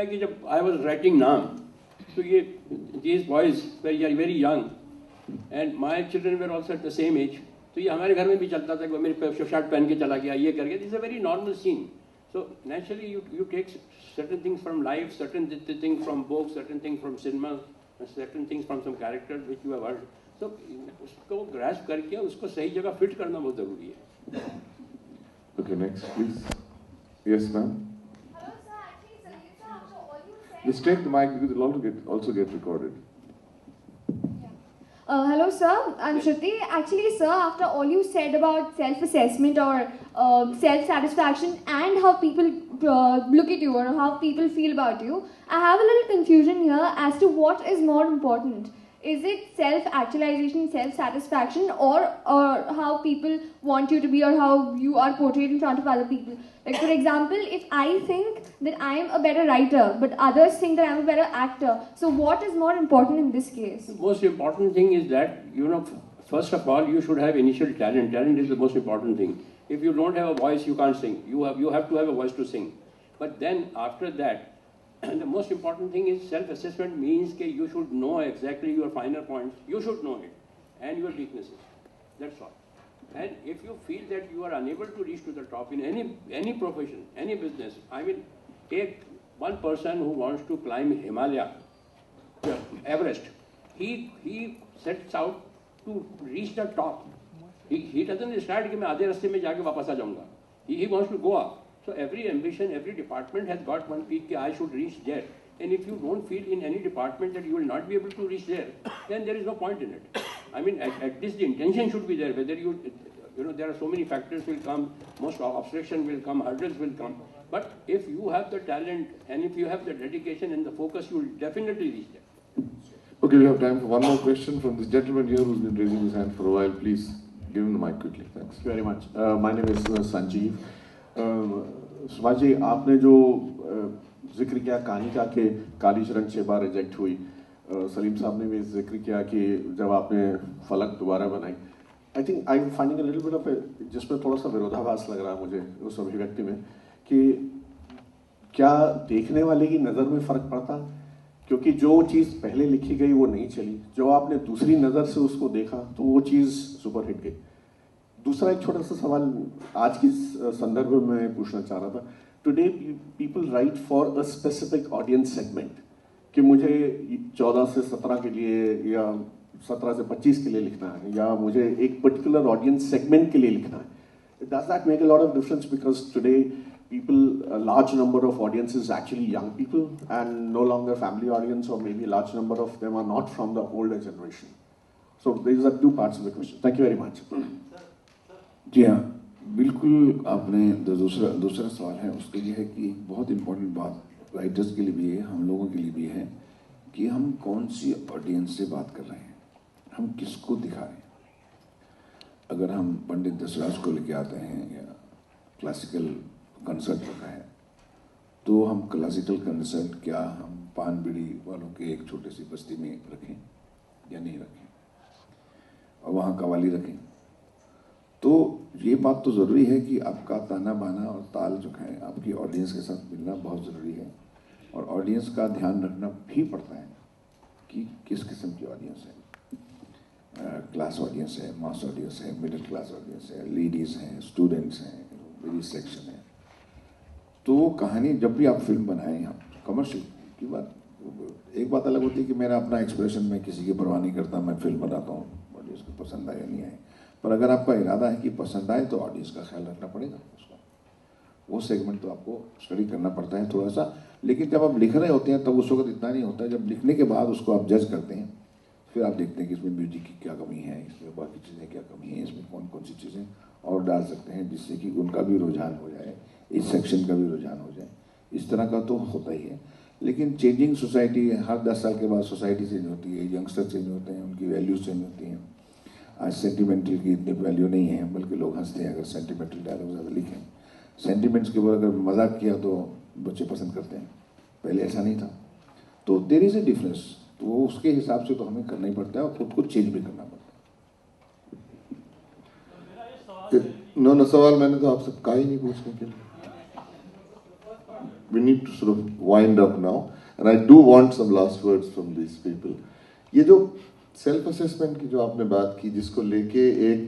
है कि जब आई वॉज राइटिंग नाम तो ये these boys very young and my children were also at the same age, तो ये हमारे घर में भी चलता था कि मेरे शर्ट पहन के चला गया, ये कर गया. This is a very normal scene. So naturally you take certain things from life, certain things from books, certain things from cinema, certain things from some characters which you have heard. So उसको grasp करके उसको सही जगह fit करना बहुत जरूरी है. Okay, next please. Yes, ma'am. Hello sir, actually Sangeet sir, after all you said. Just take the mic because it will also get recorded. Hello sir, I'm Shruti. Actually sir, after all you said about self-assessment or self-satisfaction and how people look at you or how people feel about you, I have a little confusion here as to what is more important. Is it self-actualization, self-satisfaction, or how people want you to be or how you are portrayed in front of other people? Like for example, if I think that I am a better writer, but others think that I am a better actor, so what is more important in this case? The most important thing is that, you know, first of all, you should have initial talent. Talent is the most important thing. If you don't have a voice, you can't sing. You have to have a voice to sing. But then after that, the most important thing is self-assessment means that you should know exactly your finer points. You should know it and your weaknesses. That's all. And if you feel that you are unable to reach to the top in any profession, any business, I mean, take one person who wants to climb Himalaya, Everest. He sets out to reach the top. He doesn't start कि मैं आधे रास्ते में जाके वापस आ जाऊँगा. He wants to go up. So every ambition, every department has got one peak that I should reach there. And if you don't feel in any department that you will not be able to reach there, then there is no point in it. I mean, at least the intention should be there. Whether you know, there are so many factors will come, most obstruction will come, hurdles will come. But if you have the talent and if you have the dedication and the focus, you will definitely reach there. Okay, we have time for one more question from this gentleman here who's been raising his hand for a while. Please give him the mic quickly. Thanks. Thank you very much. My name is Sanjeev. Subhash ji, आपने जो जिक्र किया कहानी का कि काली शरण 6 बार reject हुई, सलीम साहब ने भी जिक्र किया कि जब आपने फलक दोबारा बनाई, I think I am finding a little bit of जिसमें थोड़ा सा विरोधाभास लग रहा है मुझे उस अभिव्यक्ति में कि क्या देखने वाले की नज़र में फ़र्क पड़ता, क्योंकि जो चीज़ पहले लिखी गई वो नहीं चली, जो आपने दूसरी नज़र से उसको देखा तो वो चीज़ सुपर हिट गई. दूसरा एक छोटा सा सवाल आज की संदर्भ में मैं पूछना चाह रहा था. Today people right for a specific audience segment कि मुझे 14 से 17 के लिए या 17 से 25 के लिए लिखना है या मुझे एक पर्टिकुलर ऑडियंस सेगमेंट के लिए लिखना है. Does that make a lot of difference because today people, a large number of audience is actually young people and no longer family audience, or maybe a large number of them are not from the older generation. So these are two parts of the question. Thank you very much. जी हाँ, बिल्कुल. आपने दूसरा सवाल है उसके लिए है कि बहुत इम्पोर्टेंट बात राइटर्स के लिए भी है, हम लोगों के लिए भी है कि हम कौन सी ऑडियंस से बात कर रहे हैं, हम किसको दिखा रहे हैं. अगर हम पंडित दशरथ को लेके आते हैं या क्लासिकल कंसर्ट रखा है तो हम क्लासिकल कंसर्ट क्या हम पान बीड़ी वालों के एक छोटे सी बस्ती में रखें या नहीं रखें और वहाँ कवाली रखें. तो ये बात तो ज़रूरी है कि आपका ताना बाना और ताल जो है आपकी ऑडियंस के साथ मिलना बहुत ज़रूरी है और ऑडियंस का ध्यान रखना भी पड़ता है कि किस किस्म की ऑडियंस है. क्लास ऑडियंस है, मास ऑडियंस है, मिडिल क्लास ऑडियंस है, लेडीज़ हैं, स्टूडेंट्स हैं, वेरियस सेक्शन है. तो कहानी जब भी आप फिल्म बनाएं, आप कमर्शियल की बात, एक बात अलग होती है कि मेरा अपना एक्सप्रेशन में किसी की परवाह नहीं करता, मैं फिल्म बनाता हूँ, ऑडियंस को पसंद आए या नहीं आए. पर अगर आपका इरादा है कि पसंद आए तो ऑडियंस का ख्याल रखना पड़ेगा उसका, वो सेगमेंट तो आपको स्टडी करना पड़ता है थोड़ा सा. लेकिन जब आप लिख रहे होते हैं तब उस वक्त इतना नहीं होता है. जब लिखने के बाद उसको आप जज करते हैं फिर आप देखते हैं कि इसमें म्यूजिक की क्या कमी है, इसमें बाकी चीज़ें क्या कमी है, इसमें कौन कौन सी चीज़ें और डाल सकते हैं जिससे कि उनका भी रुझान हो जाए, इस सेक्शन का भी रुझान हो जाए. इस तरह का तो होता ही है. लेकिन चेंजिंग सोसाइटी, हर 10 साल के बाद सोसाइटी चेंज होती है, यंगस्टर चेंज होते हैं, उनकी वैल्यूज चेंज होती हैं. आज सेंटिमेंटल की इतनी वैल्यू नहीं है, बल्कि लोग हंसते हैं अगर सेंटिमेंटल डायलॉग ज़्यादा लिखें. सेंटिमेंट्स के ऊपर अगर मजाक किया तो बच्चे पसंद करते हैं, पहले ऐसा नहीं था. तो देयर इज़ ए डिफरेंस. तो वो उसके हिसाब से तो हमें करना ही पड़ता है और खुद को चेंज भी करना पड़ता है. नो सवाल मैंने तो आपसे कहा ही नहीं पूछने के लिए. we need to sort of wind up now, and I do want some last words from these people. ये जो सेल्फ असेसमेंट की जो आपने बात की, जिसको लेके एक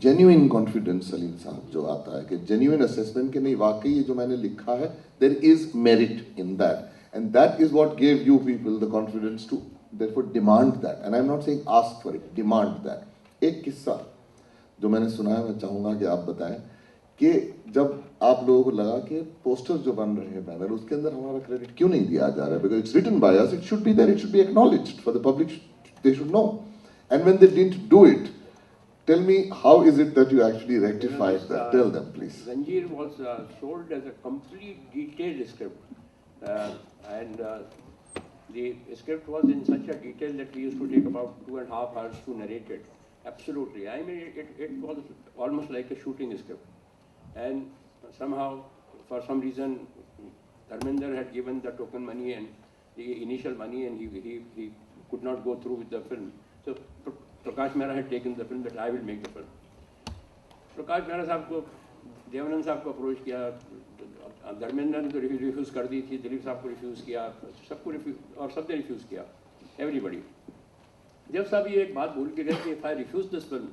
जेन्युइन कॉन्फिडेंस सलीम साहब जो आता है कि जेन्युइन असेसमेंट के नहीं वाकई ये जो मैंने लिखा है there is merit in that, and that is what gave you people the confidence to therefore demand that, and I'm not saying ask for it, demand that. एक किस्सा जो मैंने सुना है मैं चाहूँगा कि आप बताएं कि जब आप लोगों को लगा कि पोस्टर जो बन रहे हैं बैनर उसके अंदर हमारा क्रेडिट क्यों नहीं दिया जा रहा है, because it's written by us, it should be there, it should be acknowledged for the public, they should know. And when they didn't do it, tell me how is it that you actually rectified that? Tell them please. Zanjeer was sold as a complete detailed script, and the script was in such a detail that we used to take about 2.5 hours to narrate it. Absolutely. I mean, it was almost like a shooting script. And somehow, for some reason, Dharmender had given the token money and the initial money, and he could not go through with the film. So Prakash Mehra had taken the film that I will make the film. Prakash Mehra साहब को देवानंद साहब को approach किया, धर्मेंद्र ने तो refuse कर दी थी, दिलीप साहब को रिफ्यूज़ किया, सबको रिफ्यूज़, और सबने रिफ्यूज़ किया, एवरीबडी. जब साहब ये एक बात बोल के गए कि if I refuse this film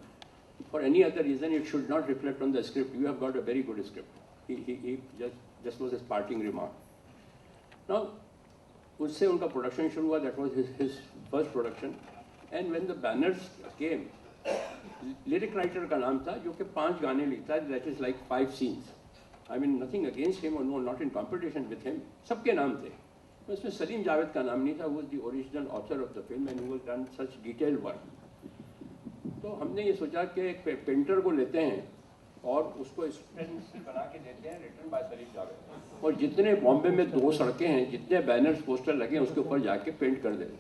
for any other reason it should not reflect on the script, you have got a very good script. He just was his parting remark. Now उससे उनका प्रोडक्शन शुरू हुआ, that was his first production. And when the banners came, lyric writer का नाम था जो कि 5 गाने लिखता है, that is like 5 scenes. I mean nothing against him और no, not in competition with him, सबके नाम थे. उसमें सलीम जावेद का नाम नहीं था, वो the original author of the film and who has done such detail work. तो हमने ये सोचा कि एक पेंटर को लेते हैं और उसको स्क्रीन बना के देते हैं, रिटन बाय सलीम जावेद, और जितने बॉम्बे में 2 सड़कें हैं, जितने बैनर्स पोस्टर लगे हैं उसके ऊपर जाके पेंट कर दें.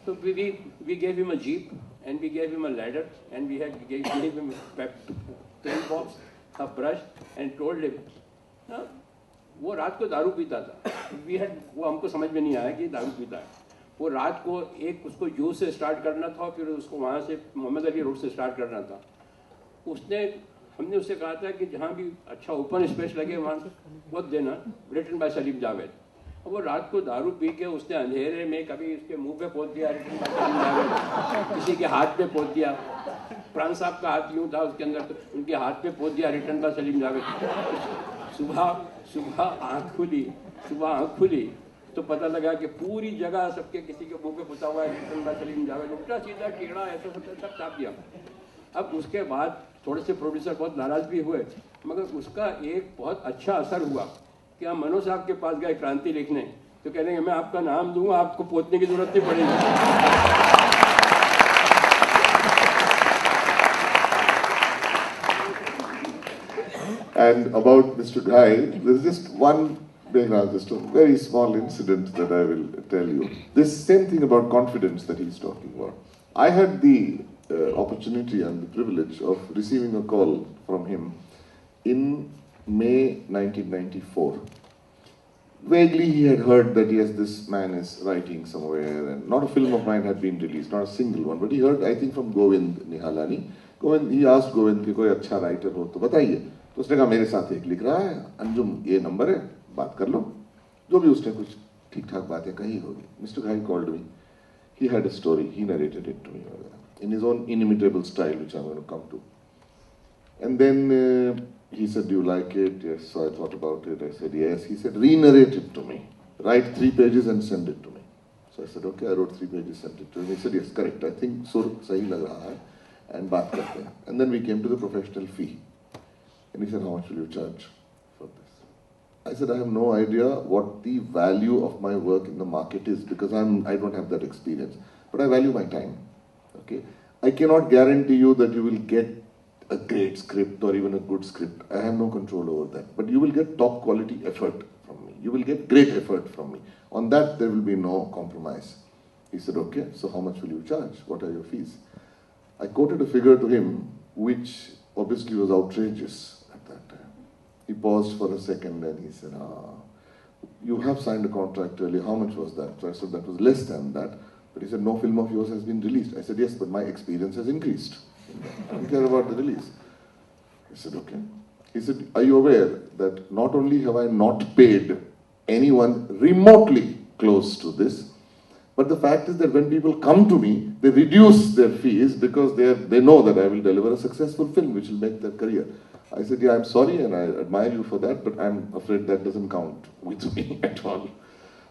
So we gave him a jeep and we gave him a ladder and we gave him a paint box, a brush and told him. ना वो रात को दारू पीता था. वो हमको समझ में नहीं आया कि दारू पीता है. वो रात को एक उसको जू से स्टार्ट करना था, फिर उसको वहाँ से मोहम्मद अली रोड से स्टार्ट करना था. हमने उससे कहा था कि जहाँ भी अच्छा ओपन स्पेस लगे वहाँ से वो देना, रिटन बाय सलीम जावेद. वो रात को दारू पी के उसने अंधेरे में कभी उसके मुंह पे पोत दिया रिटन बाय सलीम जावेद, किसी के हाथ पे पोत दिया. प्राण साहब का हाथ यूँ था उसके अंदर, तो उनके हाथ पे पोत दिया रिटन बाय सलीम जावेद. सुबह आँख खुली तो पता लगा कि पूरी जगह सबके किसी के मुंह पे पुता हुआ है रिटन बाय सलीम जावेद. उल्टा सीधा टेढ़ा ऐसा सब छाप दिया. अब उसके बाद थोड़े से प्रोड्यूसर बहुत नाराज भी हुए, मगर उसका एक बहुत अच्छा असर हुआ कि हम मनोज साहब के पास गए क्रांति लिखने, तो कह रहे हैं मैं आपका नाम दूंगा, आपको पोतने की जरूरत नहीं पड़ेगी. And about Mr. Ghai, there's just one just a very small incident that I will tell you. This same thing about confidence that he's talking about. I had the opportunity and the privilege of receiving a call from him in May 1994. Vaguely he had heard that yes, this man is writing somewhere, and not a film of mine had been released, not a single one, but he heard, I think, from Govind Nihalani. He asked Govind कि कोई अच्छा writer हो तो बताइए. तो उसने कहा मेरे साथ एक लिख रहा है, अंजुम ये नंबर है, बात कर लो. जो भी उसने कुछ ठीक ठाक बातें कही होगी. Mr. Ghai called me. He had a story. He narrated it to me in his own inimitable style, which I'm going to come to. And then he said, "Do you like it?" Yes. So I thought about it. I said, "Yes." He said, "Re-narrate it to me. Write 3 pages and send it to me." So I said, "Okay." I wrote 3 pages, sent it to him. He said, "Yes, correct. I think sur sahi lag raha hai." And baat karte hain. And then we came to the professional fee. And he said, "How much will you charge for this?" I said, "I have no idea what the value of my work in the market is, because I don't have that experience. But I value my time. Okay, I cannot guarantee you that you will get a great script or even a good script. I have no control over that. But you will get top quality effort from me. You will get great effort from me. On that, there will be no compromise." He said, "Okay, so how much will you charge? What are your fees?" I quoted a figure to him, which obviously was outrageous at that time. He paused for a second and he said, "You have signed a contract earlier. How much was that?" So I said, "That was less than that." But he said, "No film of yours has been released." I said, "Yes, but my experience has increased. I don't care about the release." He said, "Okay." He said, "Are you aware that not only have I not paid anyone remotely close to this. But the fact is that when people come to me, they reduce their fees because they know that I will deliver a successful film which will make their career. I said, yeah, I'm sorry and I admire you for that, but I'm afraid that doesn't count with me at all.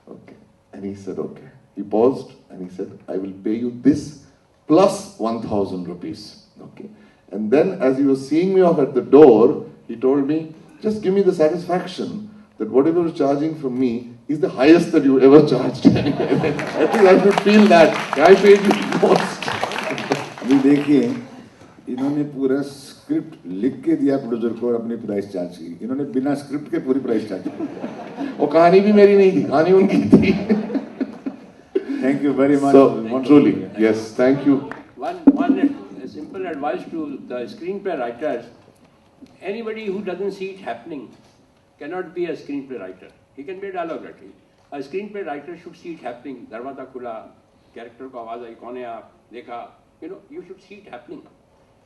Okay. And he said, okay. He paused and he said, I will pay you this plus 1,000 rupees. Okay. And then as he was seeing me off at the door, he told me, just give me the satisfaction that whatever you're charging from me is the highest that you ever charged. At least I should feel that I paid you the most. अभी देखिए, इन्होंने पूरा script लिख के दिया producer को और अपनी प्राइस चार्ज की. इन्होंने बिना स्क्रिप्ट के पूरी प्राइस चार्ज की. और कहानी भी मेरी नहीं थी, कहानी उनकी थी. Thank you very much. So truly, yes, thank you. One simple advice to the screenplay writers: anybody who doesn't see it happening cannot be a screenplay writer. He can be a dialogue writer. A screenplay writer should see it happening. Darwaza khula, character ko आवाज आई, कौन है आप, देखा. You should see it happening,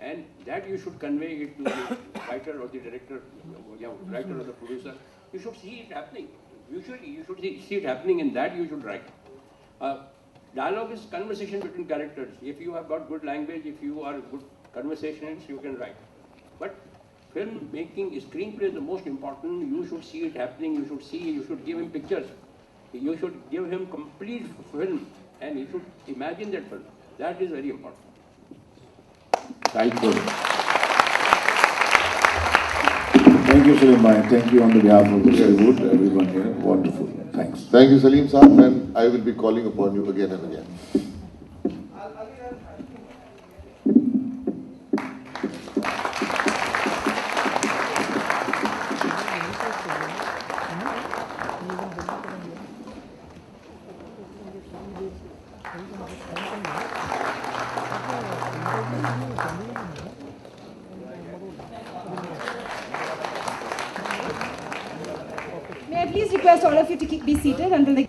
and that you should convey it to the writer or the director, writer or the producer. You should see it happening. Usually, you should see it happening, and that you should write. Dialogue is conversation between characters. If you have got good language, if you are good conversationalist, you can write. But film making, screenplay is the most important. You should see it happening. You should give him pictures. You should give him complete film, and he should imagine that film. That is very important. Thank you. Thank you, Salim Bhai. Thank you on the behalf of the Bollywood, everyone here. Wonderful. Thanks. Thank you, Salim Saab, and I will be calling upon you again and again. May I please request all of you to be seated until the